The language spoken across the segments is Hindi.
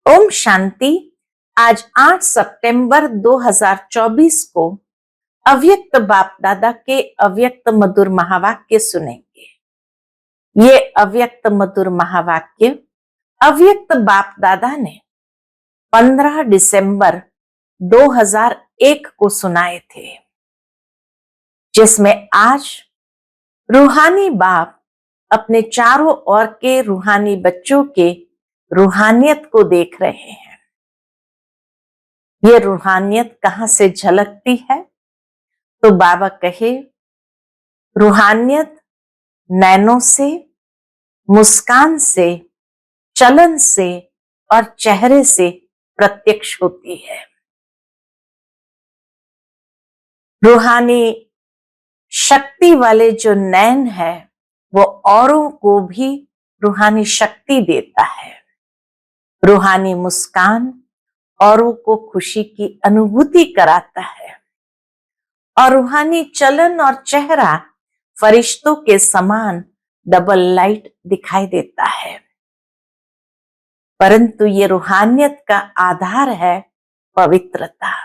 ओम शांति। आज 8 सितंबर 2024 को अव्यक्त बाप दादा के अव्यक्त मधुर महावाक्य सुनेंगे। ये अव्यक्त मधुर महावाक्य अव्यक्त बाप दादा ने 15 दिसंबर 2001 को सुनाए थे, जिसमें आज रूहानी बाप अपने चारों ओर के रूहानी बच्चों के रूहानियत को देख रहे हैं। ये रूहानियत कहां से झलकती है? तो बाबा कहे, रूहानियत नैनों से, मुस्कान से, चलन से और चेहरे से प्रत्यक्ष होती है। रूहानी शक्ति वाले जो नैन है वो औरों को भी रूहानी शक्ति देता है। रूहानी मुस्कान औरों को खुशी की अनुभूति कराता है और रूहानी चलन और चेहरा फरिश्तों के समान डबल लाइट दिखाई देता है। परंतु ये रूहानियत का आधार है पवित्रता,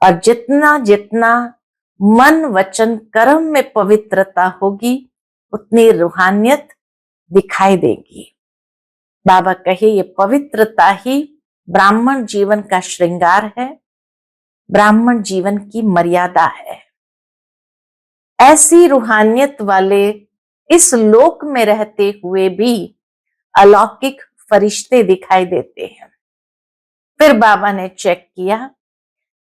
और जितना जितना मन वचन कर्म में पवित्रता होगी उतनी रूहानियत दिखाई देगी। बाबा कहे, ये पवित्रता ही ब्राह्मण जीवन का श्रृंगार है, ब्राह्मण जीवन की मर्यादा है। ऐसी रूहानियत वाले इस लोक में रहते हुए भी अलौकिक फरिश्ते दिखाई देते हैं। फिर बाबा ने चेक किया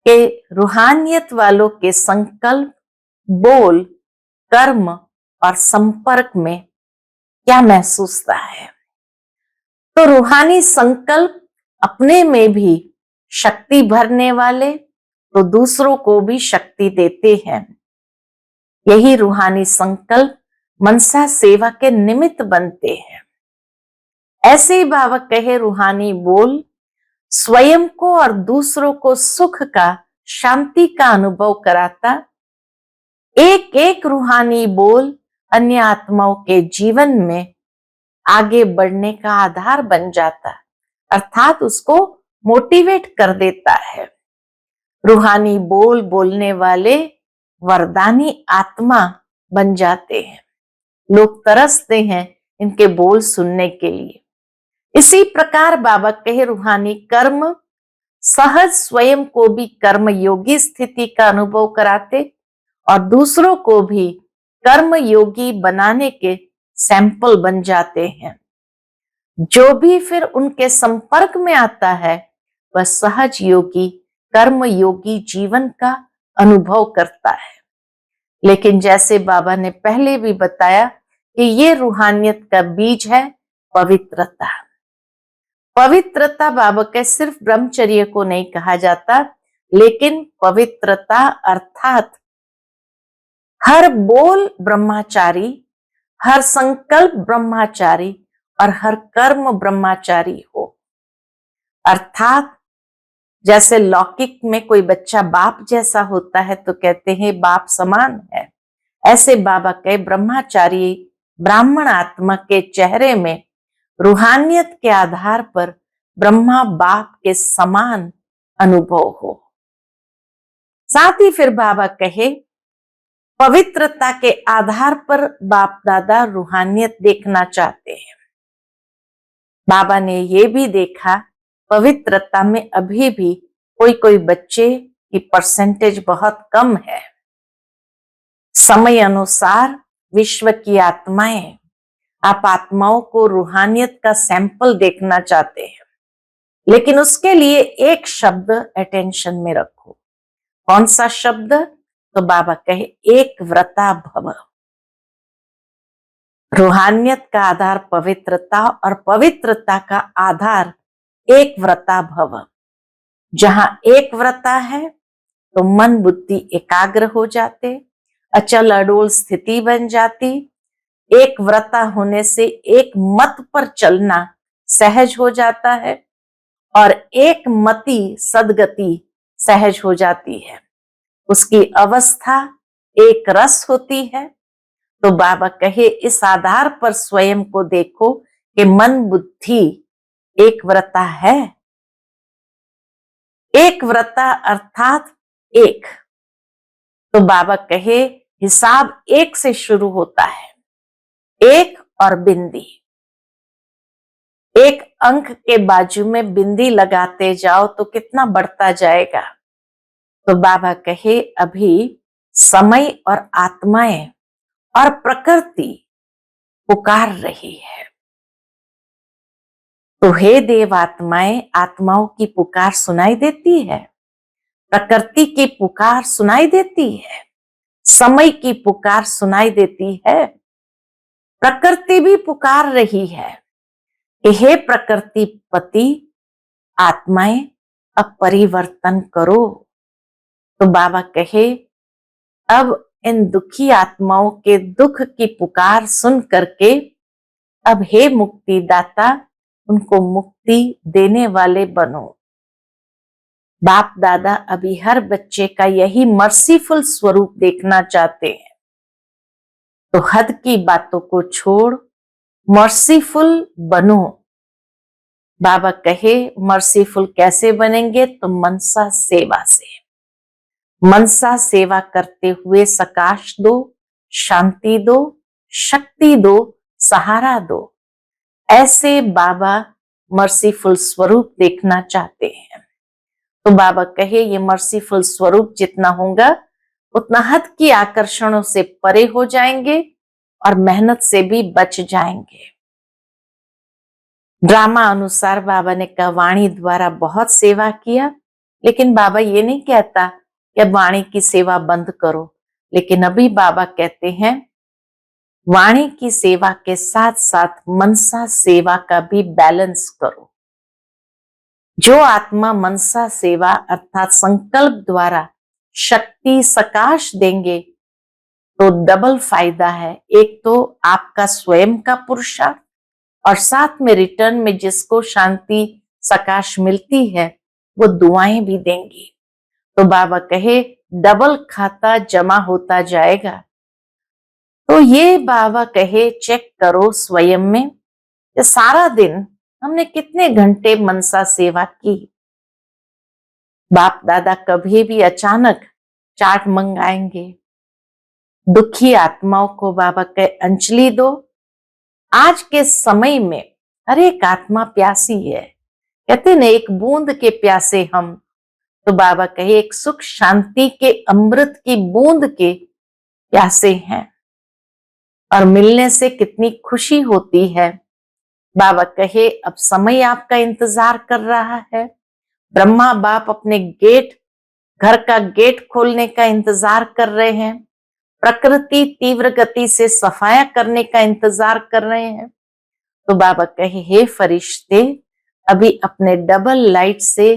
कि रूहानियत वालों के संकल्प, बोल, कर्म और संपर्क में क्या महसूसता है। तो रूहानी संकल्प अपने में भी शक्ति भरने वाले तो दूसरों को भी शक्ति देते हैं। यही रूहानी संकल्प मनसा सेवा के निमित्त बनते हैं। ऐसे ही बाबा कहे, रूहानी बोल स्वयं को और दूसरों को सुख का, शांति का अनुभव कराता। एक एक रूहानी बोल अन्य आत्माओं के जीवन में आगे बढ़ने का आधार बन जाता, अर्थात उसको मोटिवेट कर देता है। रूहानी बोल बोलने वाले वरदानी आत्मा बन जाते हैं। लोग तरसते हैं इनके बोल सुनने के लिए। इसी प्रकार बाबा कहे, रूहानी कर्म सहज स्वयं को भी कर्म योगी स्थिति का अनुभव कराते और दूसरों को भी कर्म योगी बनाने के सैंपल बन जाते हैं। जो भी फिर उनके संपर्क में आता है वह सहज योगी, कर्म योगी जीवन का अनुभव करता है। लेकिन जैसे बाबा ने पहले भी बताया कि ये रूहानियत का बीज है पवित्रता। पवित्रता बाबा के सिर्फ ब्रह्मचर्य को नहीं कहा जाता, लेकिन पवित्रता अर्थात हर बोल ब्रह्मचारी, हर संकल्प ब्रह्मचारी और हर कर्म ब्रह्मचारी हो। अर्थात जैसे लौकिक में कोई बच्चा बाप जैसा होता है तो कहते हैं बाप समान है, ऐसे बाबा के ब्रह्मचारी ब्राह्मण आत्मा के चेहरे में रूहानियत के आधार पर ब्रह्मा बाप के समान अनुभव हो। साथ ही फिर बाबा कहे, पवित्रता के आधार पर बाप दादा रूहानियत देखना चाहते हैं। बाबा ने ये भी देखा पवित्रता में अभी भी कोई कोई बच्चे की परसेंटेज बहुत कम है। समय अनुसार विश्व की आत्माएं, आप आत्माओं को रूहानियत का सैंपल देखना चाहते हैं, लेकिन उसके लिए एक शब्द अटेंशन में रखो। कौन सा शब्द? तो बाबा कहे, एक व्रता भव। रूहानियत का आधार पवित्रता और पवित्रता का आधार एक व्रता भव। जहां एक व्रता है तो मन बुद्धि एकाग्र हो जाते, अचल अडोल स्थिति बन जाती। एक व्रता होने से एक मत पर चलना सहज हो जाता है और एक मति सदगति सहज हो जाती है। उसकी अवस्था एक रस होती है। तो बाबा कहे, इस आधार पर स्वयं को देखो कि मन बुद्धि एक व्रता है। एक व्रता अर्थात एक। तो बाबा कहे हिसाब एक से शुरू होता है, एक और बिंदी। एक अंक के बाजू में बिंदी लगाते जाओ तो कितना बढ़ता जाएगा। तो बाबा कहे अभी समय और आत्माएं और प्रकृति पुकार रही है। तो हे देव आत्माएं, आत्माओं की पुकार सुनाई देती है, प्रकृति की पुकार सुनाई देती है, समय की पुकार सुनाई देती है। प्रकृति भी पुकार रही है कि हे प्रकृति पति, आत्माएं अब परिवर्तन करो। तो बाबा कहे अब इन दुखी आत्माओं के दुख की पुकार सुन करके अब हे मुक्तिदाता, उनको मुक्ति देने वाले बनो। बाप दादा अभी हर बच्चे का यही मर्सीफुल स्वरूप देखना चाहते हैं। तो हद की बातों को छोड़ मर्सीफुल बनो। बाबा कहे मर्सीफुल कैसे बनेंगे? तो मनसा सेवा से। मनसा सेवा करते हुए सकाश दो, शांति दो, शक्ति दो, सहारा दो। ऐसे बाबा मर्सीफुल स्वरूप देखना चाहते हैं। तो बाबा कहे ये मर्सीफुल स्वरूप जितना होगा उतना हद की आकर्षणों से परे हो जाएंगे और मेहनत से भी बच जाएंगे। ड्रामा अनुसार बाबा ने कहा वाणी द्वारा बहुत सेवा किया, लेकिन बाबा ये नहीं कहता कि अब वाणी की सेवा बंद करो। लेकिन अभी बाबा कहते हैं वाणी की सेवा के साथ साथ मनसा सेवा का भी बैलेंस करो। जो आत्मा मनसा सेवा अर्थात संकल्प द्वारा शक्ति सकाश देंगे तो डबल फायदा है। एक तो आपका स्वयं का पुरुषार्थ और साथ में रिटर्न में जिसको शांति सकाश मिलती है वो दुआएं भी देंगी। तो बाबा कहे डबल खाता जमा होता जाएगा। तो ये बाबा कहे चेक करो स्वयं में कि सारा दिन हमने कितने घंटे मनसा सेवा की। बाप दादा कभी भी अचानक चाट मंगाएंगे। दुखी आत्माओं को बाबा कहे अंजलि दो। आज के समय में हर एक आत्मा प्यासी है। कहते न एक बूंद के प्यासे हम। तो बाबा कहे एक सुख शांति के अमृत की बूंद के प्यासे हैं और मिलने से कितनी खुशी होती है। बाबा कहे अब समय आपका इंतजार कर रहा है। ब्रह्मा बाप अपने गेट, घर का गेट खोलने का इंतजार कर रहे हैं। प्रकृति तीव्र गति से सफाया करने का इंतजार कर रहे हैं। तो बाबा कहे हे फरिश्ते, अभी अपने डबल लाइट से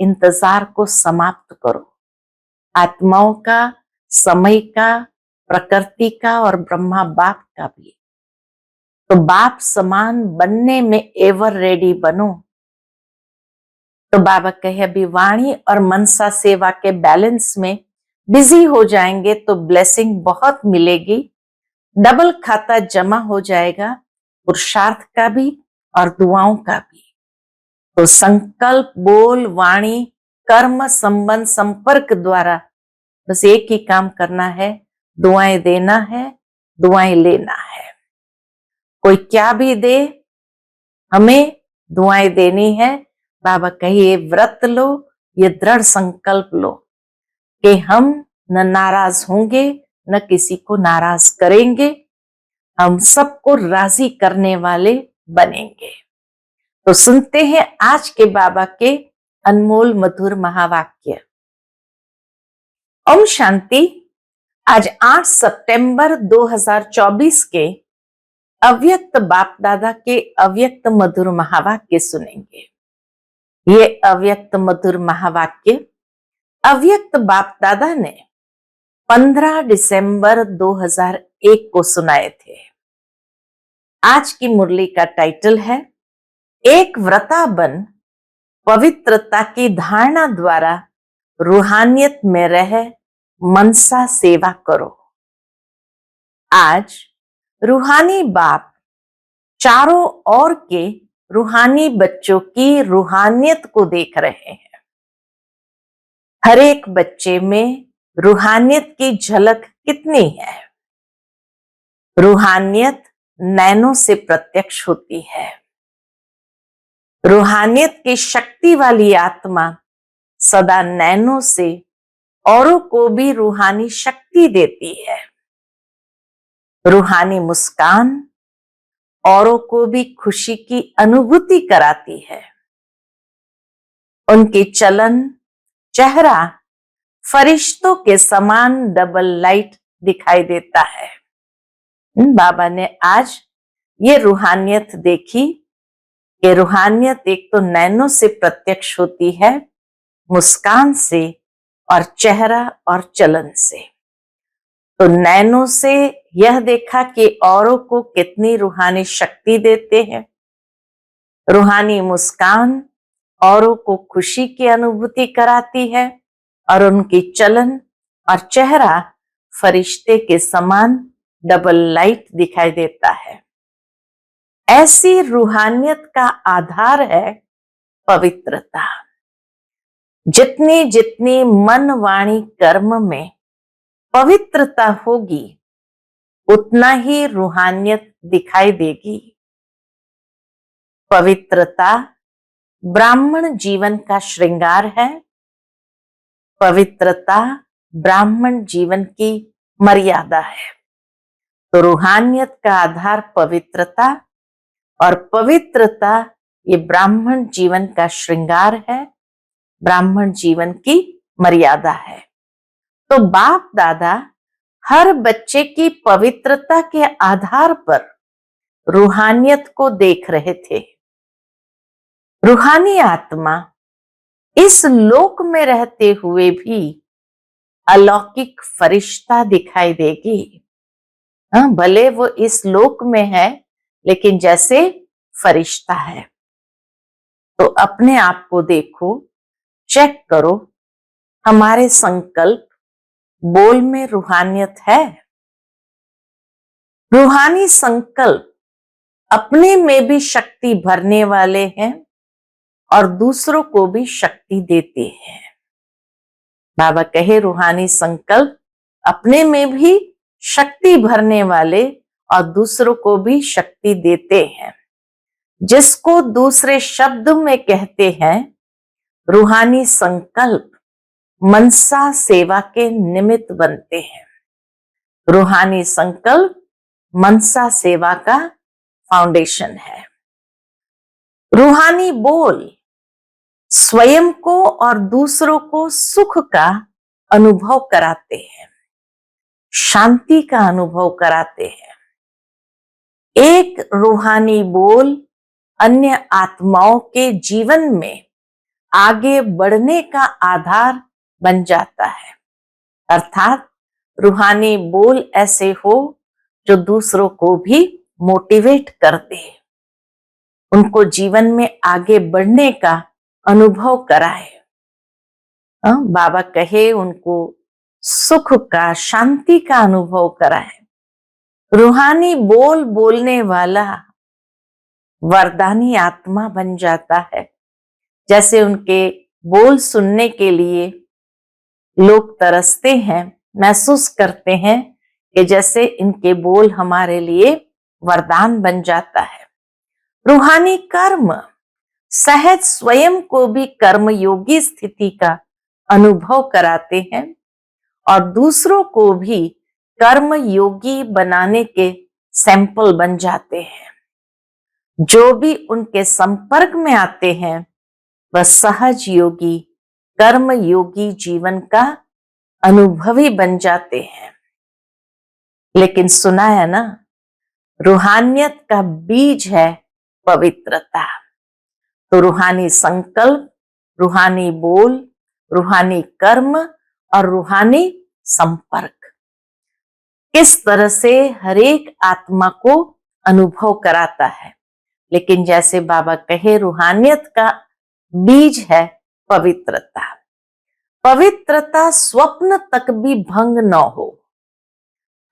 इंतजार को समाप्त करो। आत्माओं का, समय का, प्रकृति का और ब्रह्मा बाप का भी। तो बाप समान बनने में एवर रेडी बनो। तो बाबा कहे अभी वाणी और मनसा सेवा के बैलेंस में बिजी हो जाएंगे तो ब्लेसिंग बहुत मिलेगी। डबल खाता जमा हो जाएगा, पुरुषार्थ का भी और दुआओं का भी। तो संकल्प, बोल, वाणी, कर्म, संबंध, संपर्क द्वारा बस एक ही काम करना है, दुआएं देना है, दुआएं लेना है। कोई क्या भी दे, हमें दुआएं देनी है। बाबा कहिए व्रत लो, ये दृढ़ संकल्प लो कि हम न नाराज होंगे, न किसी को नाराज करेंगे, हम सबको राजी करने वाले बनेंगे। तो सुनते हैं आज के बाबा के अनमोल मधुर महावाक्य। ओम शांति। आज 8 सितंबर 2024 के अव्यक्त बाप दादा के अव्यक्त मधुर महावाक्य सुनेंगे। ये अव्यक्त मधुर महावाक्य अव्यक्त बाप दादा ने 15 दिसंबर 2001 को सुनाए थे। आज की मुरली का टाइटल है एक व्रता बन पवित्रता की धारणा द्वारा रूहानियत में रह मनसा सेवा करो। आज रूहानी बाप चारों ओर के रूहानी बच्चों की रूहानियत को देख रहे हैं। हर एक बच्चे में रूहानियत की झलक कितनी है? रूहानियत नैनों से प्रत्यक्ष होती है। रूहानियत की शक्ति वाली आत्मा सदा नैनों से औरों को भी रूहानी शक्ति देती है। रूहानी मुस्कान औरों को भी खुशी की अनुभूति कराती है। उनके चलन, चेहरा फरिश्तों के समान डबल लाइट दिखाई देता है। बाबा ने आज ये रूहानियत देखी कि रूहानियत एक तो नैनों से प्रत्यक्ष होती है, मुस्कान से और चेहरा और चलन से। तो नैनों से यह देखा कि औरों को कितनी रूहानी शक्ति देते हैं। रूहानी मुस्कान औरों को खुशी की अनुभूति कराती है और उनकी चलन और चेहरा फरिश्ते के समान डबल लाइट दिखाई देता है। ऐसी रूहानियत का आधार है पवित्रता। जितनी जितनी मन, वाणी, कर्म में पवित्रता होगी, उतना ही रूहानियत दिखाई देगी। पवित्रता ब्राह्मण जीवन का श्रृंगार है। पवित्रता ब्राह्मण जीवन की मर्यादा है। तो रूहानियत का आधार पवित्रता और पवित्रता ये ब्राह्मण जीवन का श्रृंगार है, ब्राह्मण जीवन की मर्यादा है। तो बाप दादा हर बच्चे की पवित्रता के आधार पर रूहानियत को देख रहे थे। रूहानी आत्मा इस लोक में रहते हुए भी अलौकिक फरिश्ता दिखाई देगी। भले वो इस लोक में है, लेकिन जैसे फरिश्ता है। तो अपने आप को देखो, चेक करो, हमारे संकल्प, बोल में रूहानियत है? रूहानी संकल्प अपने में भी शक्ति भरने वाले हैं और दूसरों को भी शक्ति देते हैं। बाबा कहे रूहानी संकल्प अपने में भी शक्ति भरने वाले और दूसरों को भी शक्ति देते हैं। जिसको दूसरे शब्द में कहते हैं रूहानी संकल्प मनसा सेवा के निमित्त बनते हैं। रूहानी संकल्प मनसा सेवा का फाउंडेशन है। रूहानी बोल स्वयं को और दूसरों को सुख का अनुभव कराते हैं, शांति का अनुभव कराते हैं। एक रूहानी बोल अन्य आत्माओं के जीवन में आगे बढ़ने का आधार बन जाता है। अर्थात रूहानी बोल ऐसे हो जो दूसरों को भी मोटिवेट कर दे, उनको जीवन में आगे बढ़ने का अनुभव कराए। बाबा कहे उनको सुख का, शांति का अनुभव कराए। रूहानी बोल बोलने वाला वरदानी आत्मा बन जाता है। जैसे उनके बोल सुनने के लिए लोग तरसते हैं, महसूस करते हैं कि जैसे इनके बोल हमारे लिए वरदान बन जाता है। रूहानी कर्म सहज स्वयं को भी कर्मयोगी स्थिति का अनुभव कराते हैं और दूसरों को भी कर्मयोगी बनाने के सैंपल बन जाते हैं। जो भी उनके संपर्क में आते हैं वह सहज योगी, कर्म योगी जीवन का अनुभवी बन जाते हैं। लेकिन सुना है ना, रूहानियत का बीज है पवित्रता। तो रूहानी संकल्प, रूहानी बोल, रूहानी कर्म और रूहानी संपर्क किस तरह से हर एक आत्मा को अनुभव कराता है। लेकिन जैसे बाबा कहे रूहानियत का बीज है पवित्रता। पवित्रता स्वप्न तक भी भंग न हो,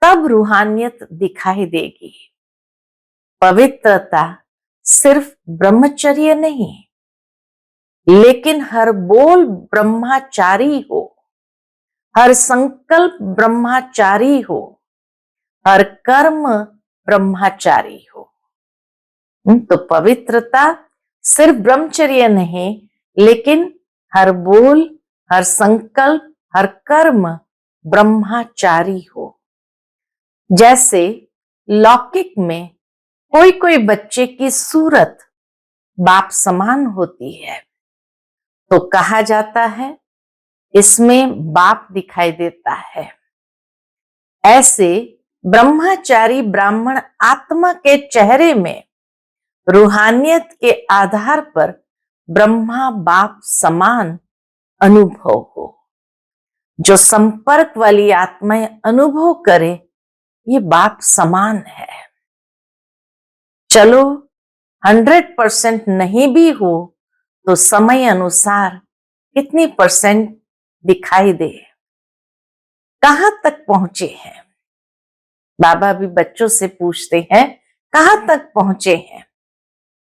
तब रूहानियत दिखाई देगी। पवित्रता सिर्फ ब्रह्मचर्य नहीं, लेकिन हर बोल ब्रह्मचारी हो, हर संकल्प ब्रह्मचारी हो, हर कर्म ब्रह्मचारी हो। तो पवित्रता सिर्फ ब्रह्मचर्य नहीं, लेकिन हर बोल, हर संकल्प, हर कर्म ब्रह्मचारी हो। जैसे लौकिक में कोई कोई बच्चे की सूरत बाप समान होती है, तो कहा जाता है इसमें बाप दिखाई देता है। ऐसे ब्रह्मचारी ब्राह्मण आत्मा के चेहरे में रूहानियत के आधार पर ब्रह्मा बाप समान अनुभव हो। जो संपर्क वाली आत्माएं अनुभव करे, ये बाप समान है। चलो 100% नहीं भी हो तो समय अनुसार कितनी परसेंट दिखाई दे। कहां तक पहुंचे हैं? बाबा भी बच्चों से पूछते हैं, कहां तक पहुंचे हैं?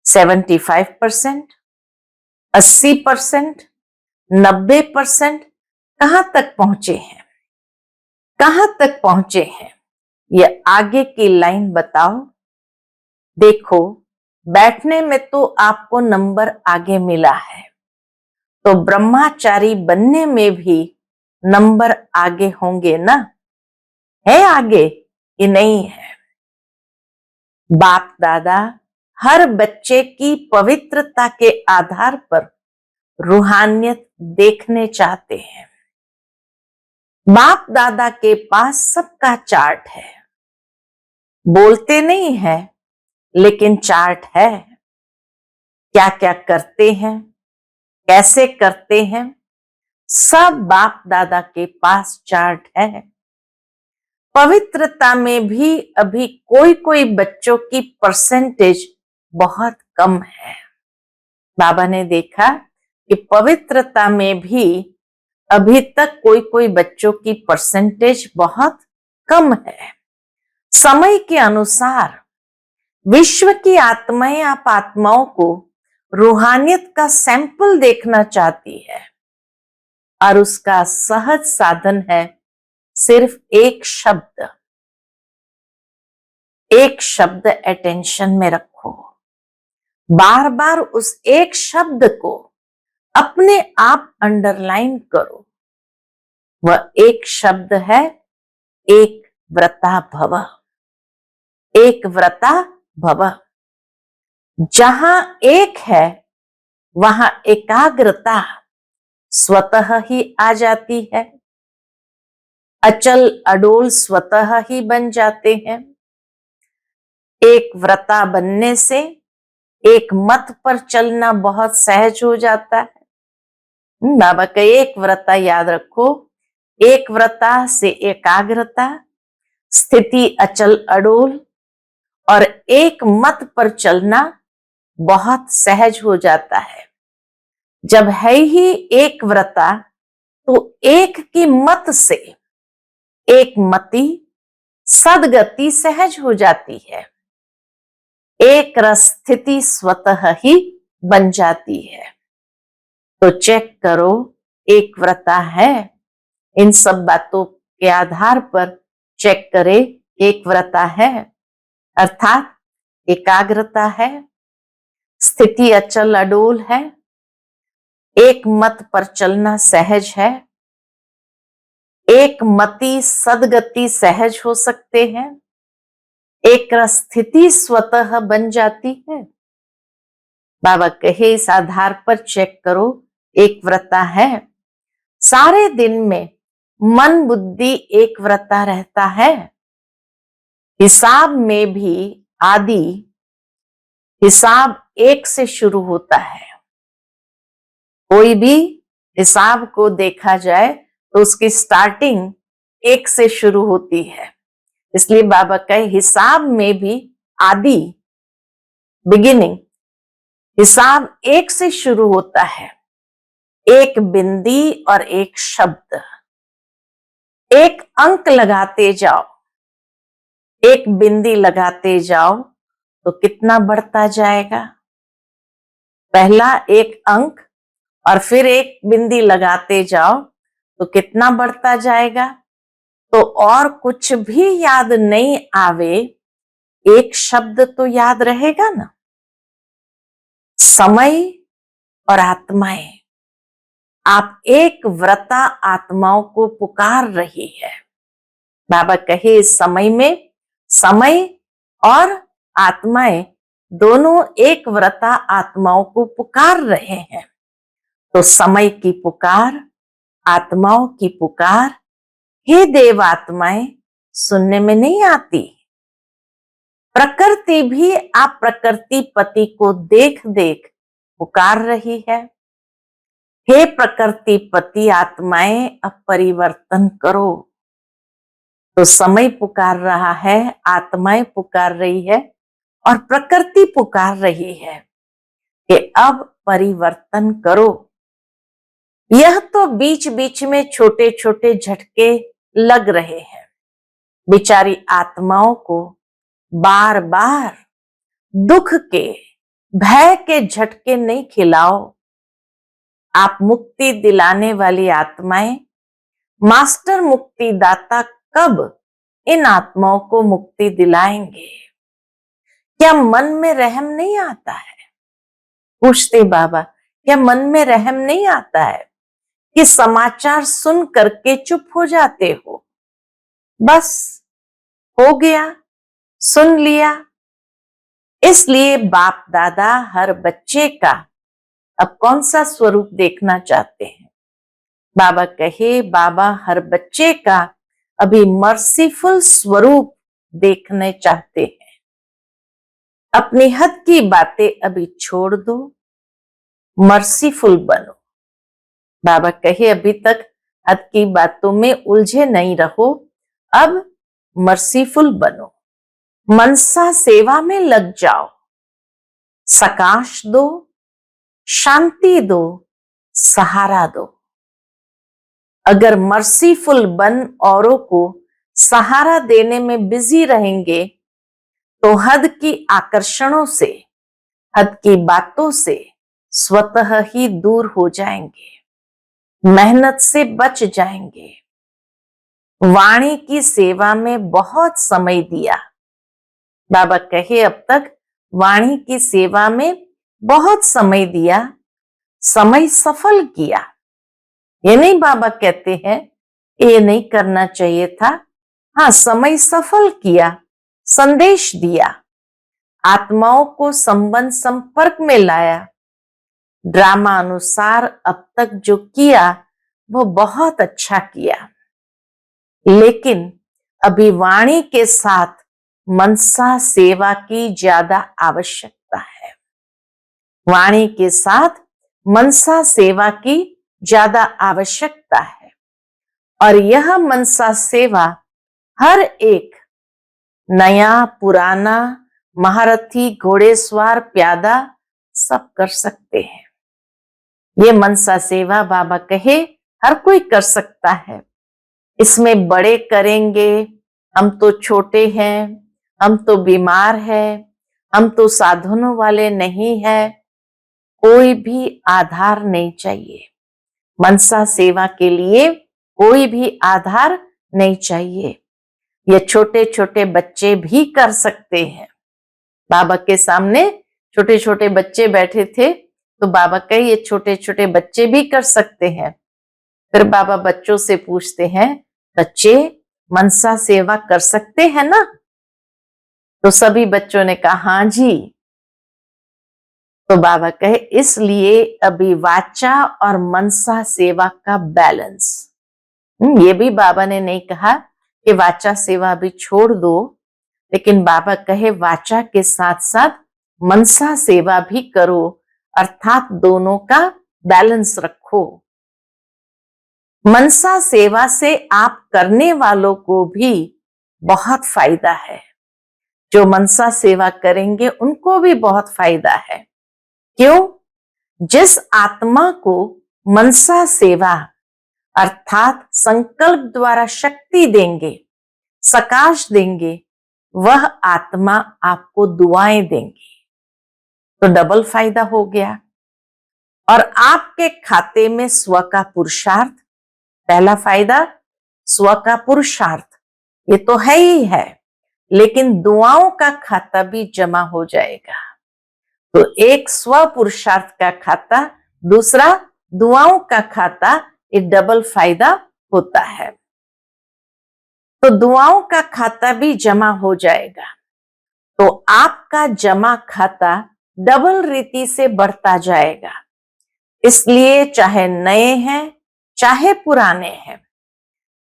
75%, 80%, 90%, कहां तक पहुंचे हैं? कहां तक पहुंचे हैं? ये आगे की लाइन बताओ। देखो, बैठने में तो आपको नंबर आगे मिला है, तो ब्रह्मचारी बनने में भी नंबर आगे होंगे ना? है आगे कि नहीं है? बाप दादा हर बच्चे की पवित्रता के आधार पर रूहानियत देखने चाहते हैं। बाप दादा के पास सबका चार्ट है, बोलते नहीं है लेकिन चार्ट है। क्या क्या करते हैं, कैसे करते हैं, सब बाप दादा के पास चार्ट है। पवित्रता में भी अभी कोई कोई बच्चों की परसेंटेज बहुत कम है। बाबा ने देखा कि पवित्रता में भी अभी तक कोई कोई बच्चों की परसेंटेज बहुत कम है। समय के अनुसार विश्व की आत्माएं आप आत्माओं को रूहानियत का सैंपल देखना चाहती है, और उसका सहज साधन है सिर्फ एक शब्द। एक शब्द अटेंशन में रखो, बार बार उस एक शब्द को अपने आप अंडरलाइन करो। वह एक शब्द है, एक व्रता भव। एक व्रता भव। जहां एक है वहां एकाग्रता स्वतः ही आ जाती है, अचल अडोल स्वतः ही बन जाते हैं। एक व्रता बनने से एक मत पर चलना बहुत सहज हो जाता है। बाबा का एक व्रता याद रखो, एक व्रता से एकाग्रता, स्थिति अचल अडोल और एक मत पर चलना बहुत सहज हो जाता है। जब है ही एक व्रता, तो एक की मत से एक मति सदगति सहज हो जाती है, एक रस स्थिति स्वतः ही बन जाती है। तो चेक करो, एक व्रता है। इन सब बातों के आधार पर चेक करे, एक व्रता है अर्थात एकाग्रता है, स्थिति अचल अडोल है, एक मत पर चलना सहज है, एक मति सदगति सहज हो सकते हैं, एक स्थिति स्वतः बन जाती है। बाबा कहे इस आधार पर चेक करो, एक व्रता है। सारे दिन में मन बुद्धि एक व्रता रहता है। हिसाब में भी आदि हिसाब एक से शुरू होता है। कोई भी हिसाब को देखा जाए तो उसकी स्टार्टिंग एक से शुरू होती है। इसलिए बाबा कहे हिसाब में भी आदि बिगिनिंग हिसाब एक से शुरू होता है। एक बिंदी और एक शब्द, एक अंक लगाते जाओ, एक बिंदी लगाते जाओ तो कितना बढ़ता जाएगा। पहला एक अंक और फिर एक बिंदी लगाते जाओ तो कितना बढ़ता जाएगा। तो और कुछ भी याद नहीं आवे, एक शब्द तो याद रहेगा ना, समय और आत्माएं। आप एक व्रता आत्माओं को पुकार रही है। बाबा कहे इस समय में समय और आत्माएं दोनों एक व्रता आत्माओं को पुकार रहे हैं। तो समय की पुकार, आत्माओं की पुकार, हे देव आत्माएं, सुनने में नहीं आती। प्रकृति भी आप प्रकृति पति को देख देख पुकार रही है। हे प्रकृति पति आत्माएं, अब परिवर्तन करो। तो समय पुकार रहा है, आत्माएं पुकार रही है और प्रकृति पुकार रही है कि अब परिवर्तन करो। यह तो बीच बीच में छोटे छोटे झटके लग रहे हैं। बेचारी आत्माओं को बार बार दुख के, भय के झटके नहीं खिलाओ। आप मुक्ति दिलाने वाली आत्माएं, मास्टर मुक्ति दाता कब इन आत्माओं को मुक्ति दिलाएंगे। क्या मन में रहम नहीं आता है? पूछते बाबा, क्या मन में रहम नहीं आता है कि समाचार सुन करके चुप हो जाते हो? बस हो गया, सुन लिया। इसलिए बाप दादा हर बच्चे का अब कौन सा स्वरूप देखना चाहते हैं? बाबा कहे, बाबा हर बच्चे का अभी मर्सीफुल स्वरूप देखने चाहते हैं। अपनी हद की बातें अभी छोड़ दो, मर्सीफुल बनो। बाबा कहे अभी तक हद की बातों में उलझे नहीं रहो, अब मर्सीफुल बनो, मनसा सेवा में लग जाओ, सकाश दो, शांति दो, सहारा दो। अगर मर्सीफुल बन औरों को सहारा देने में बिजी रहेंगे तो हद की आकर्षणों से, हद की बातों से स्वतः ही दूर हो जाएंगे, मेहनत से बच जाएंगे। वाणी की सेवा में बहुत समय दिया। बाबा कहे अब तक वाणी की सेवा में बहुत समय दिया, समय सफल किया। ये नहीं बाबा कहते हैं ये नहीं करना चाहिए था। हाँ, समय सफल किया, संदेश दिया, आत्माओं को संबंध संपर्क में लाया। ड्रामा अनुसार अब तक जो किया वो बहुत अच्छा किया, लेकिन अभी वाणी के साथ मनसा सेवा की ज्यादा आवश्यकता है। वाणी के साथ मनसा सेवा की ज्यादा आवश्यकता है। और यह मनसा सेवा हर एक नया पुराना, महारथी, घोड़ेसवार, प्यादा सब कर सकते हैं। ये मनसा सेवा बाबा कहे हर कोई कर सकता है। इसमें बड़े करेंगे, हम तो छोटे हैं, हम तो बीमार हैं, हम तो साधनों वाले नहीं हैं, कोई भी आधार नहीं चाहिए। मनसा सेवा के लिए कोई भी आधार नहीं चाहिए। ये छोटे छोटे बच्चे भी कर सकते हैं। बाबा के सामने छोटे छोटे बच्चे बैठे थे तो बाबा कहे ये छोटे छोटे बच्चे भी कर सकते हैं। फिर बाबा बच्चों से पूछते हैं, बच्चे मनसा सेवा कर सकते हैं ना? तो सभी बच्चों ने कहा हाँ जी। तो बाबा कहे इसलिए अभी वाचा और मनसा सेवा का बैलेंस। ये भी बाबा ने नहीं कहा कि वाचा सेवा भी छोड़ दो, लेकिन बाबा कहे वाचा के साथ साथ मनसा सेवा भी करो, अर्थात दोनों का बैलेंस रखो। मनसा सेवा से आप करने वालों को भी बहुत फायदा है। जो मनसा सेवा करेंगे उनको भी बहुत फायदा है। क्यों? जिस आत्मा को मनसा सेवा अर्थात संकल्प द्वारा शक्ति देंगे, सकाश देंगे, वह आत्मा आपको दुआएं देंगी। तो डबल फायदा हो गया। और आपके खाते में स्व का पुरुषार्थ, पहला फायदा स्व का पुरुषार्थ, ये तो है ही है, लेकिन दुआओं का खाता भी जमा हो जाएगा। तो एक स्व पुरुषार्थ का खाता, दूसरा दुआओं का खाता, ये डबल फायदा होता है। तो दुआओं का खाता भी जमा हो जाएगा। तो आपका जमा खाता डबल रीति से बढ़ता जाएगा। इसलिए चाहे नए हैं चाहे पुराने हैं,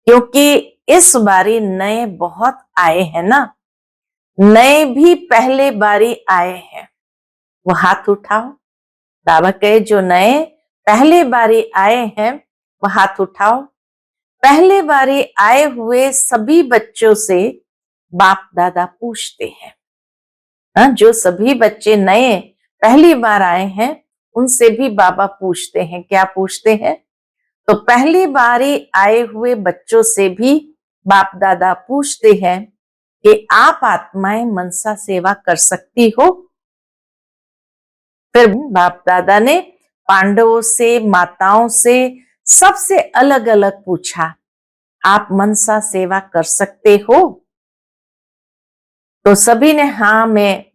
क्योंकि इस बारी नए बहुत आए हैं ना, नए भी पहले बारी आए हैं, वो हाथ उठाओ। बाबा कहे जो नए पहले बारी आए हैं वो हाथ उठाओ। पहले बारी आए हुए सभी बच्चों से बाप दादा पूछते हैं। जो सभी बच्चे नए पहली बार आए हैं उनसे भी बाबा पूछते हैं। क्या पूछते हैं? तो पहली बारी आए हुए बच्चों से भी बाप दादा पूछते हैं कि आप आत्माएं मनसा सेवा कर सकती हो? फिर बाप दादा ने पांडवों से, माताओं से, सबसे अलग अलग पूछा, आप मनसा सेवा कर सकते हो? तो सभी ने हाँ में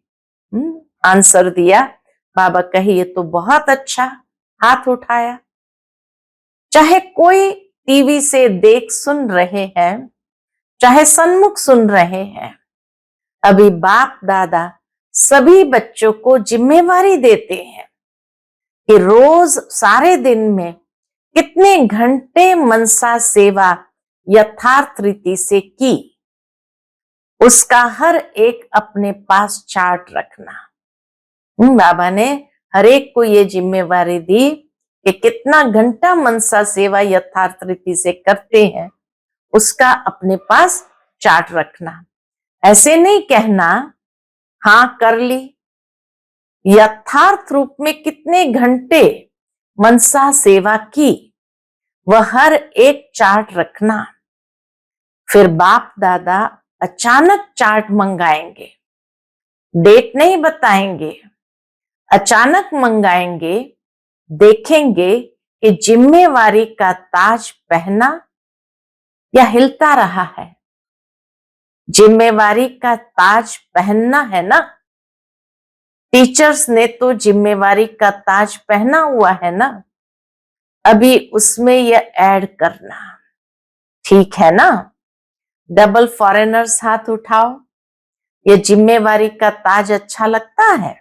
आंसर दिया। बाबा कहे ये तो बहुत अच्छा, हाथ उठाया। चाहे कोई टीवी से देख सुन रहे हैं, चाहे सन्मुख सुन रहे हैं, अभी बाप दादा सभी बच्चों को जिम्मेवारी देते हैं कि रोज सारे दिन में कितने घंटे मनसा सेवा यथार्थ रीति से की, उसका हर एक अपने पास चार्ट रखना। बाबा ने हर एक को ये जिम्मेवारी दी कि कितना घंटा मनसा सेवा यथार्थ रीति से करते हैं, उसका अपने पास चार्ट रखना। ऐसे नहीं कहना हाँ कर ली, यथार्थ रूप में कितने घंटे मनसा सेवा की, वह हर एक चार्ट रखना। फिर बाप दादा अचानक चार्ट मंगाएंगे, डेट नहीं बताएंगे, अचानक मंगाएंगे, देखेंगे कि जिम्मेवारी का ताज पहना या हिलता रहा है। जिम्मेवारी का ताज पहनना है ना, टीचर्स ने तो जिम्मेवारी का ताज पहना हुआ है ना, अभी उसमें यह ऐड करना, ठीक है ना? डबल फॉरेनर्स हाथ उठाओ। ये जिम्मेवारी का ताज अच्छा लगता है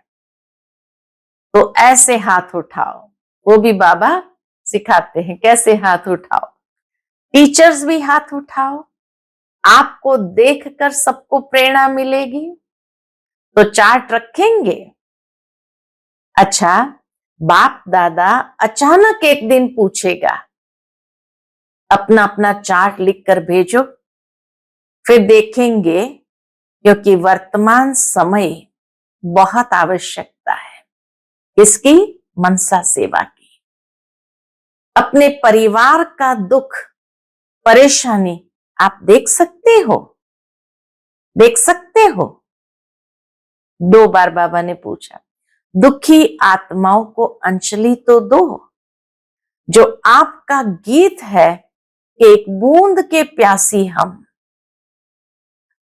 तो ऐसे हाथ उठाओ। वो भी बाबा सिखाते हैं कैसे हाथ उठाओ। टीचर्स भी हाथ उठाओ। आपको देखकर सबको प्रेरणा मिलेगी तो चार्ट रखेंगे। अच्छा, बाप दादा अचानक एक दिन पूछेगा, अपना अपना चार्ट लिखकर भेजो। फिर देखेंगे, क्योंकि वर्तमान समय बहुत आवश्यकता है इसकी, मनसा सेवा की। अपने परिवार का दुख परेशानी आप देख सकते हो, देख सकते हो। 2 बार बाबा ने पूछा, दुखी आत्माओं को अंजलि तो दो। जो आपका गीत है, एक बूंद के प्यासी हम,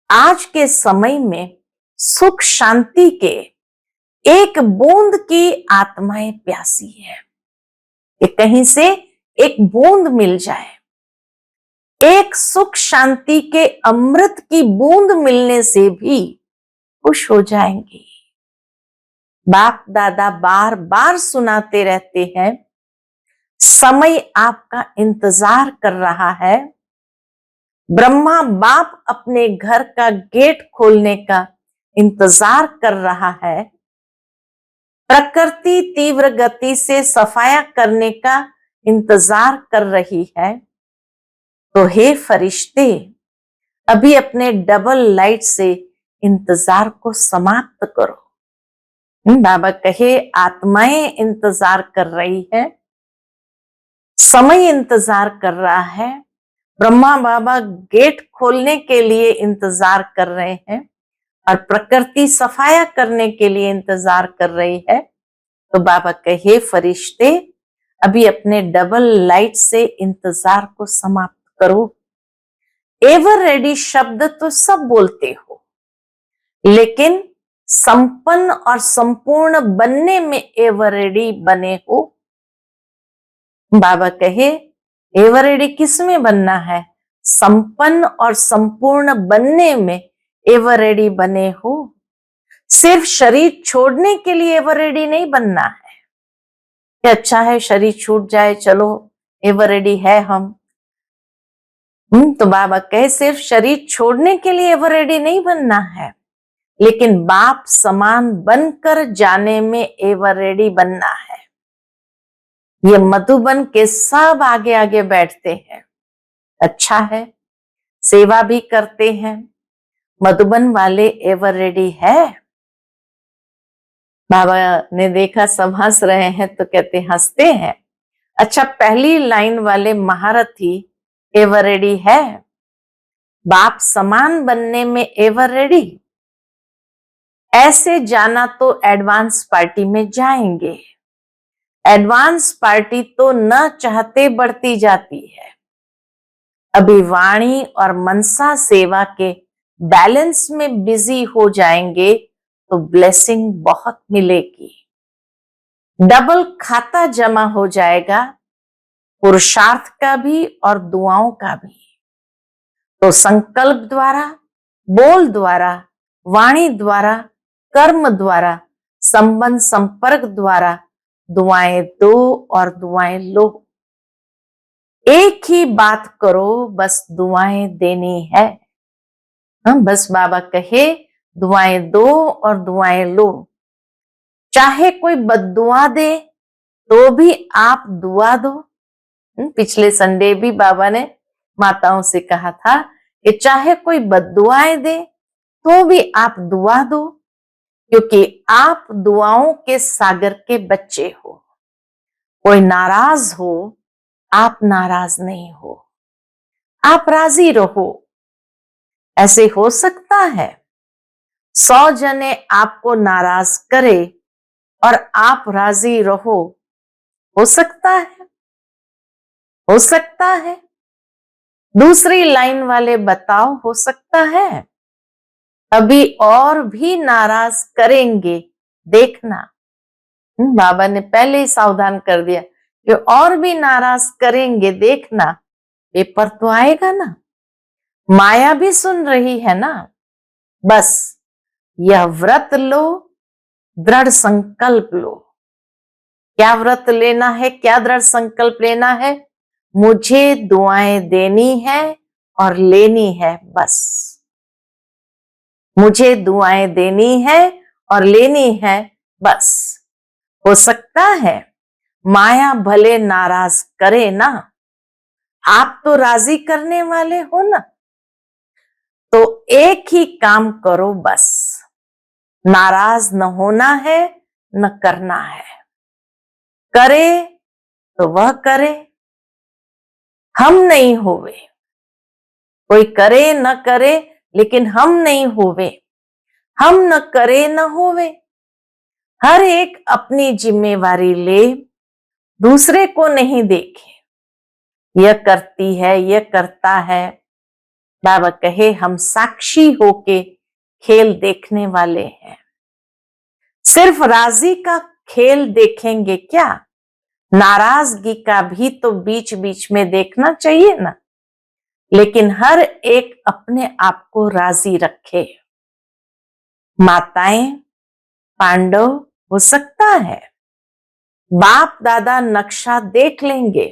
आज के समय में सुख शांति के एक बूंद की आत्माएं प्यासी है कि कहीं से एक बूंद मिल जाए। एक सुख शांति के अमृत की बूंद मिलने से भी खुश हो जाएंगे। बाप दादा बार बार सुनाते रहते हैं, समय आपका इंतजार कर रहा है। ब्रह्मा बाप अपने घर का गेट खोलने का इंतजार कर रहा है। प्रकृति तीव्र गति से सफाया करने का इंतजार कर रही है। तो हे फरिश्ते, अभी अपने डबल लाइट से इंतजार को समाप्त करो। बाबा कहे आत्माएं इंतजार कर रही है, समय इंतजार कर रहा है। ब्रह्मा बाबा गेट खोलने के लिए इंतजार कर रहे हैं। और प्रकृति सफाया करने के लिए इंतजार कर रही है, तो बाबा कहे फरिश्ते अभी अपने डबल लाइट से इंतजार को समाप्त करो। एवर रेडी शब्द तो सब बोलते हो, लेकिन संपन्न और संपूर्ण बनने में एवर रेडी बने हो। बाबा कहे एवर रेडी किस में बनना है? संपन्न और संपूर्ण बनने में एवर रेडी बने हो। सिर्फ शरीर छोड़ने के लिए एवर रेडी नहीं बनना है कि अच्छा है शरीर छूट जाए, चलो एवर रेडी है हम। तो बाबा कहे सिर्फ शरीर छोड़ने के लिए एवर रेडी नहीं बनना है, लेकिन बाप समान बनकर जाने में एवर रेडी बनना है। ये मधुबन के सब आगे आगे बैठते हैं, अच्छा है, सेवा भी करते हैं। मधुबन वाले एवर रेडी है। बाबा ने देखा सब हंस रहे हैं तो कहते हंसते हैं, अच्छा पहली लाइन वाले महारथी एवर रेडी है, बाप समान बनने में एवर रेडी। ऐसे जाना तो एडवांस पार्टी में जाएंगे। एडवांस पार्टी तो न चाहते बढ़ती जाती है। अभी वाणी और मनसा सेवा के बैलेंस में बिजी हो जाएंगे तो ब्लेसिंग बहुत मिलेगी। डबल खाता जमा हो जाएगा, पुरुषार्थ का भी और दुआओं का भी। तो संकल्प द्वारा, बोल द्वारा, वाणी द्वारा, कर्म द्वारा, संबंध संपर्क द्वारा दुआएं दो और दुआएं लो। एक ही बात करो, बस दुआएं देनी है। बस बाबा कहे दुआएं दो और दुआएं लो। चाहे कोई बद्दुआ दे तो भी आप दुआ दो। पिछले संडे भी बाबा ने माताओं से कहा था कि चाहे कोई बद्दुआएं दे तो भी आप दुआ दो, क्योंकि आप दुआओं के सागर के बच्चे हो। कोई नाराज हो, आप नाराज नहीं हो, आप राजी रहो। ऐसे हो सकता है 100 जने आपको नाराज करे और आप राजी रहो? हो सकता है, हो सकता है। दूसरी लाइन वाले बताओ, हो सकता है? अभी और भी नाराज करेंगे, देखना। बाबा ने पहले ही सावधान कर दिया कि और भी नाराज करेंगे, देखना। पेपर तो आएगा ना, माया भी सुन रही है ना। बस यह व्रत लो, दृढ़ संकल्प लो। क्या व्रत लेना है, क्या दृढ़ संकल्प लेना है? मुझे दुआएं देनी है और लेनी है, बस। मुझे दुआएं देनी है और लेनी है, बस। हो सकता है माया भले नाराज करे ना, आप तो राजी करने वाले हो ना। तो एक ही काम करो, बस। नाराज न होना है, न करना है। करे तो वह करे, हम नहीं होवे। कोई करे न करे, लेकिन हम नहीं होवे। हम न करे न होवे। हर एक अपनी जिम्मेवारी ले, दूसरे को नहीं देखे। यह करती है, यह करता है। बाबा कहे हम साक्षी होके खेल देखने वाले हैं। सिर्फ राजी का खेल देखेंगे क्या? नाराजगी का भी तो बीच बीच में देखना चाहिए ना। लेकिन हर एक अपने आप को राजी रखे। माताएं, पांडव, हो सकता है बाप दादा नक्शा देख लेंगे।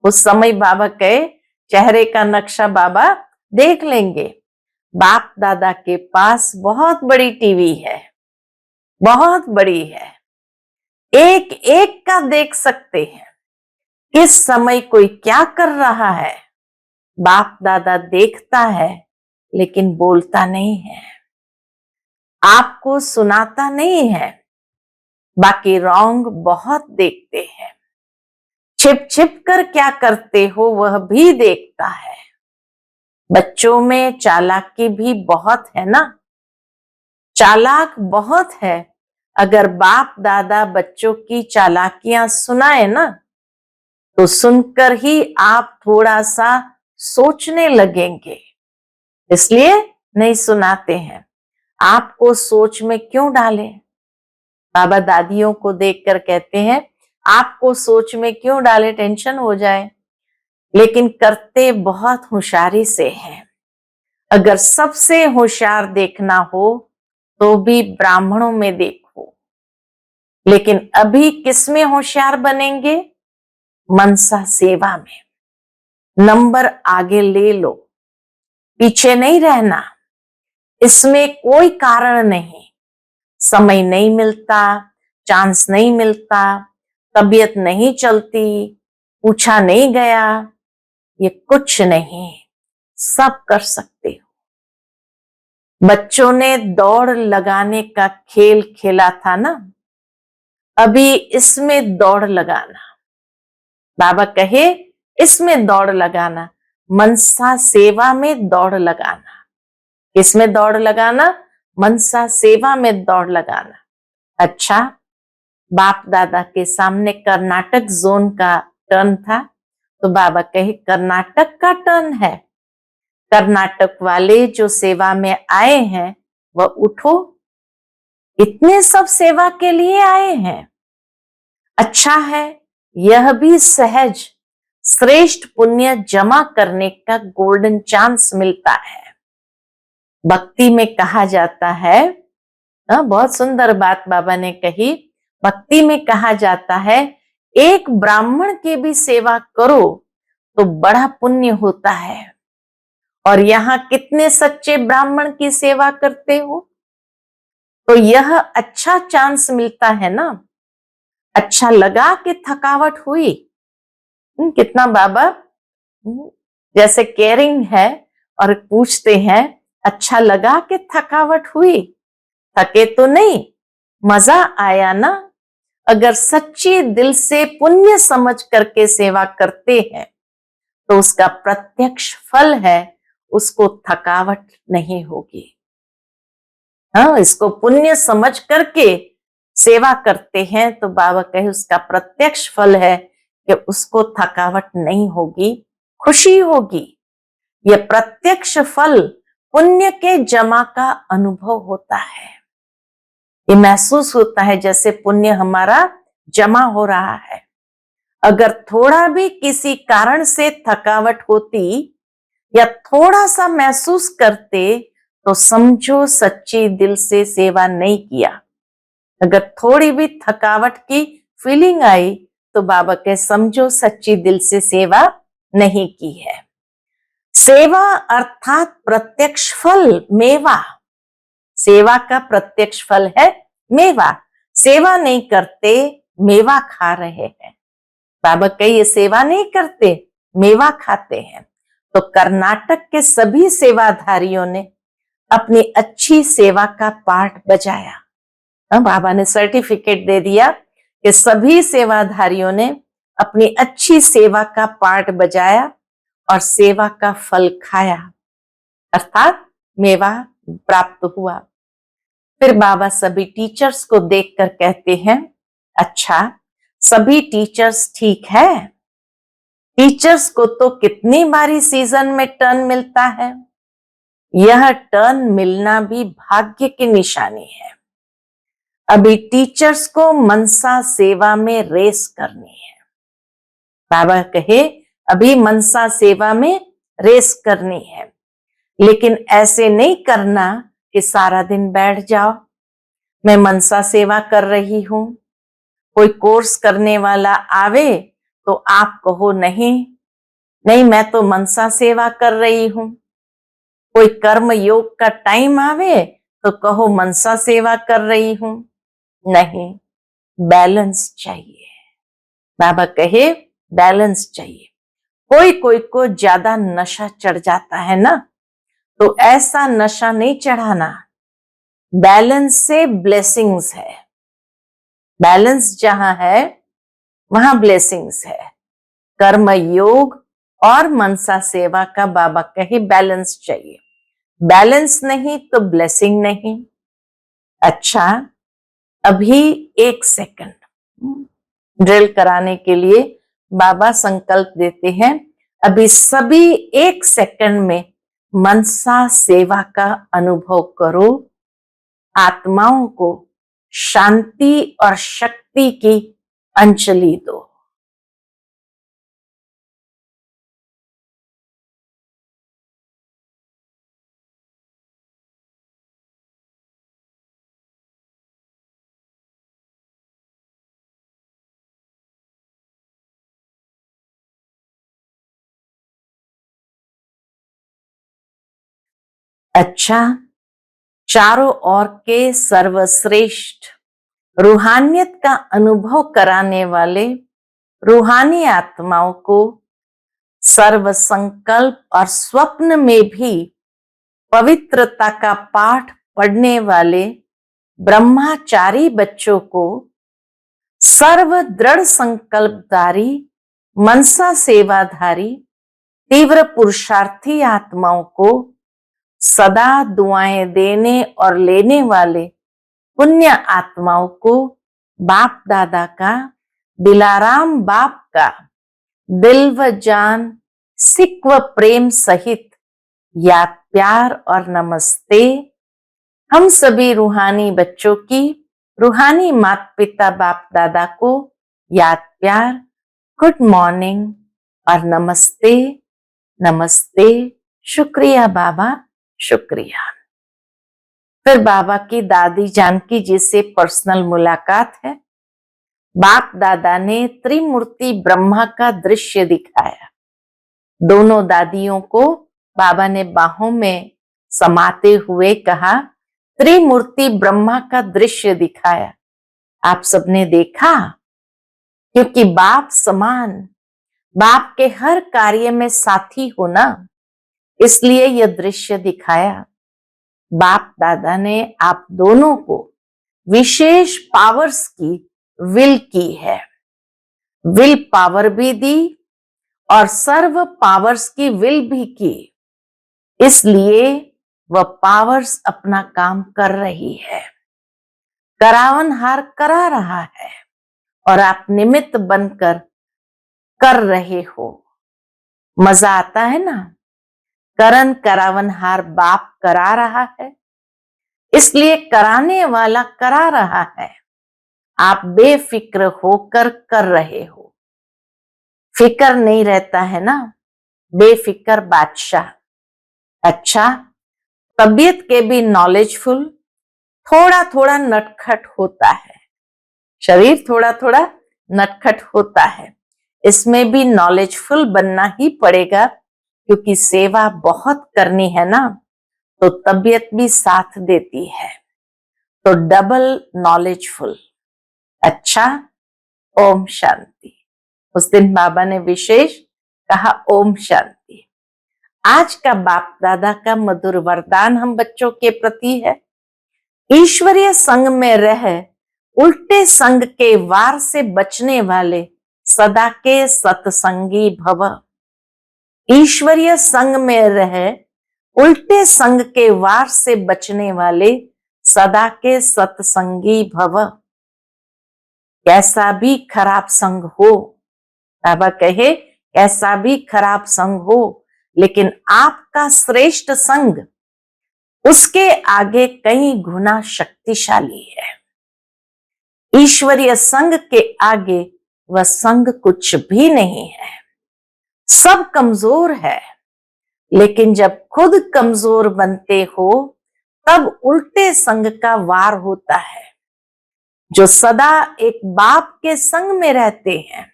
उस समय बाबा कहे चेहरे का नक्शा बाबा देख लेंगे। बाप दादा के पास बहुत बड़ी टीवी है, बहुत बड़ी है। एक एक का देख सकते हैं किस समय कोई क्या कर रहा है। बाप दादा देखता है लेकिन बोलता नहीं है, आपको सुनाता नहीं है। बाकी रॉन्ग बहुत देखते हैं। छिप छिप कर क्या करते हो वह भी देखता है। बच्चों में चालाकी भी बहुत है ना। चालाक बहुत है। अगर बाप दादा बच्चों की चालाकियां सुनाए ना, तो सुनकर ही आप थोड़ा सा सोचने लगेंगे, इसलिए नहीं सुनाते हैं। आपको सोच में क्यों डालें? बाबा दादियों को देखकर कहते हैं, आपको सोच में क्यों डाले, टेंशन हो जाए। लेकिन करते बहुत होशियारी से हैं। अगर सबसे होशियार देखना हो तो भी ब्राह्मणों में देखो, लेकिन अभी किसमें होशियार बनेंगे? मनसा सेवा में। नंबर आगे ले लो, पीछे नहीं रहना। इसमें कोई कारण नहीं, समय नहीं मिलता, चांस नहीं मिलता, तबीयत नहीं चलती, पूछा नहीं गया, ये कुछ नहीं, सब कर सकते हो। बच्चों ने दौड़ लगाने का खेल खेला था ना, अभी इसमें दौड़ लगाना। बाबा कहे इसमें दौड़ लगाना, मनसा सेवा में दौड़ लगाना। किसमें दौड़ लगाना? मनसा सेवा में दौड़ लगाना। अच्छा, बाप दादा के सामने कर्नाटक जोन का टर्न था, तो बाबा कहे कर्नाटक का टर्न है। कर्नाटक वाले जो सेवा में आए हैं वह उठो, इतने सब सेवा के लिए आए हैं। अच्छा है, यह भी सहज श्रेष्ठ पुण्य जमा करने का गोल्डन चांस मिलता है। भक्ति में कहा जाता है, बहुत सुंदर बात बाबा ने कही, भक्ति में कहा जाता है एक ब्राह्मण की भी सेवा करो तो बड़ा पुण्य होता है। और यहाँ कितने सच्चे ब्राह्मण की सेवा करते हो, तो यह अच्छा चांस मिलता है ना। अच्छा लगा कि थकावट हुई? कितना बाबा जैसे केयरिंग है और पूछते हैं, अच्छा लगा कि थकावट हुई? थके तो नहीं, मजा आया ना? अगर सच्ची दिल से पुण्य समझ करके सेवा करते हैं तो उसका प्रत्यक्ष फल है, उसको थकावट नहीं होगी। हाँ, इसको पुण्य समझ करके सेवा करते हैं तो बाबा कहे उसका प्रत्यक्ष फल है कि उसको थकावट नहीं होगी, खुशी होगी। यह प्रत्यक्ष फल पुण्य के जमा का अनुभव होता है। ये महसूस होता है जैसे पुण्य हमारा जमा हो रहा है। अगर थोड़ा भी किसी कारण से थकावट होती या थोड़ा सा महसूस करते तो समझो सच्ची दिल से सेवा नहीं किया। अगर थोड़ी भी थकावट की फीलिंग आई तो बाबा के समझो सच्ची दिल से सेवा नहीं की है। सेवा अर्थात प्रत्यक्ष फल, मेवा। सेवा का प्रत्यक्ष फल है मेवा। सेवा नहीं करते, मेवा खा रहे हैं। बाबा कहीं ये सेवा नहीं करते, मेवा खाते हैं। तो कर्नाटक के सभी सेवाधारियों ने अपनी अच्छी सेवा का पाठ बजाया। बाबा ने सर्टिफिकेट दे दिया कि सभी सेवाधारियों ने अपनी अच्छी सेवा का पाठ बजाया और सेवा का फल खाया, अर्थात मेवा प्राप्त हुआ। फिर बाबा सभी टीचर्स को देखकर कहते हैं, अच्छा सभी टीचर्स ठीक है? टीचर्स को तो कितनी बारी सीजन में टर्न मिलता है। यह टर्न मिलना भी भाग्य की निशानी है। अभी टीचर्स को मनसा सेवा में रेस करनी है। बाबा कहे अभी मनसा सेवा में रेस करनी है, लेकिन ऐसे नहीं करना कि सारा दिन बैठ जाओ, मैं मनसा सेवा कर रही हूं। कोई कोर्स करने वाला आवे तो आप कहो नहीं नहीं, मैं तो मनसा सेवा कर रही हूं। कोई कर्म योग का टाइम आवे तो कहो मनसा सेवा कर रही हूं। नहीं, बैलेंस चाहिए। बाबा कहे बैलेंस चाहिए। कोई कोई को ज्यादा नशा चढ़ जाता है ना, तो ऐसा नशा नहीं चढ़ाना। बैलेंस से ब्लेसिंग्स है। बैलेंस जहां है वहां ब्लेसिंग्स है। कर्म योग और मनसा सेवा का बाबा कहे बैलेंस चाहिए। बैलेंस नहीं तो ब्लेसिंग नहीं। अच्छा, अभी 1 सेकंड ड्रिल कराने के लिए बाबा संकल्प देते हैं। अभी सभी 1 सेकंड में मनसा सेवा का अनुभव करो। आत्माओं को शांति और शक्ति की अंजलि दो। अच्छा, चारों ओर के सर्वश्रेष्ठ रूहानियत का अनुभव कराने वाले रूहानी आत्माओं को सर्व संकल्प और स्वप्न में भी पवित्रता का पाठ पढ़ने वाले ब्रह्मचारी बच्चों को सर्व दृढ़ संकल्पधारी मनसा सेवाधारी तीव्र पुरुषार्थी आत्माओं को सदा दुआएं देने और लेने वाले पुण्य आत्माओं को बाप दादा का, दिलाराम बाप का दिल व जान, सिक व प्रेम सहित याद, प्यार और नमस्ते। हम सभी रूहानी बच्चों की रूहानी माता पिता बाप दादा को याद, प्यार, गुड मॉर्निंग और नमस्ते। नमस्ते, शुक्रिया बाबा, शुक्रिया। फिर बाबा की दादी जानकी जी से पर्सनल मुलाकात है। बाप दादा ने त्रिमूर्ति ब्रह्मा का दृश्य दिखाया। दोनों दादियों को बाबा ने बाहों में समाते हुए कहा, त्रिमूर्ति ब्रह्मा का दृश्य दिखाया। आप सबने देखा? क्योंकि बाप समान, बाप के हर कार्य में साथी होना, इसलिए यह दृश्य दिखाया। बाप दादा ने आप दोनों को विशेष पावर्स की विल की है, विल पावर भी दी और सर्व पावर्स की विल भी की। इसलिए वह पावर्स अपना काम कर रही है, करावनहार करा रहा है और आप निमित्त बनकर कर रहे हो। मजा आता है ना? करण करावनहार बाप करा रहा है, इसलिए कराने वाला करा रहा है। आप बेफिक्र होकर कर रहे हो। फिक्र नहीं रहता है ना, बेफिक्र बादशाह। अच्छा, तबीयत के भी नॉलेजफुल, थोड़ा थोड़ा नटखट होता है, शरीर थोड़ा थोड़ा नटखट होता है, इसमें भी नॉलेजफुल बनना ही पड़ेगा, क्योंकि सेवा बहुत करनी है ना, तो तबीयत भी साथ देती है, तो डबल नॉलेजफुल। अच्छा, ओम शांति। उस दिन बाबा ने विशेष कहा ओम शांति। आज का बाप दादा का मधुर वरदान हम बच्चों के प्रति है, ईश्वरीय संग में रह उल्टे संग के वार से बचने वाले सदा के सत्संगी भव। ईश्वरीय संग में रह उल्टे संग के वार से बचने वाले सदा के सत्संगी भव। कैसा भी खराब संग हो, बाबा कहे कैसा भी खराब संग हो, लेकिन आपका श्रेष्ठ संग उसके आगे कई गुना शक्तिशाली है। ईश्वरीय संग के आगे वह संग कुछ भी नहीं है। सब कमजोर है, लेकिन जब खुद कमजोर बनते हो तब उल्टे संग का वार होता है। जो सदा एक बाप के संग में रहते हैं,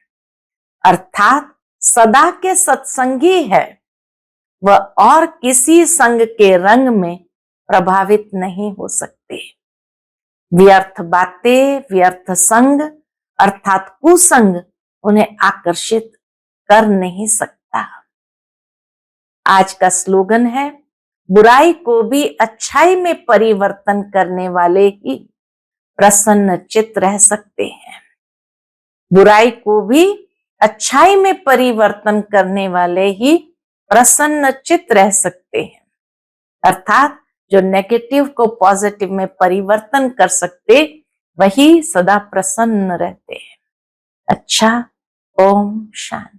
अर्थात सदा के सत्संगी है, वह और किसी संग के रंग में प्रभावित नहीं हो सकते। व्यर्थ बातें, व्यर्थ संग अर्थात कुसंग उन्हें आकर्षित कर नहीं सकता। आज का स्लोगन है, बुराई को भी अच्छाई में परिवर्तन करने वाले ही प्रसन्न चित्त रह सकते हैं। बुराई को भी अच्छाई में परिवर्तन करने वाले ही प्रसन्न चित्त रह सकते हैं, अर्थात जो नेगेटिव को पॉजिटिव में परिवर्तन कर सकते, वही सदा प्रसन्न रहते हैं। अच्छा, ओम शांति।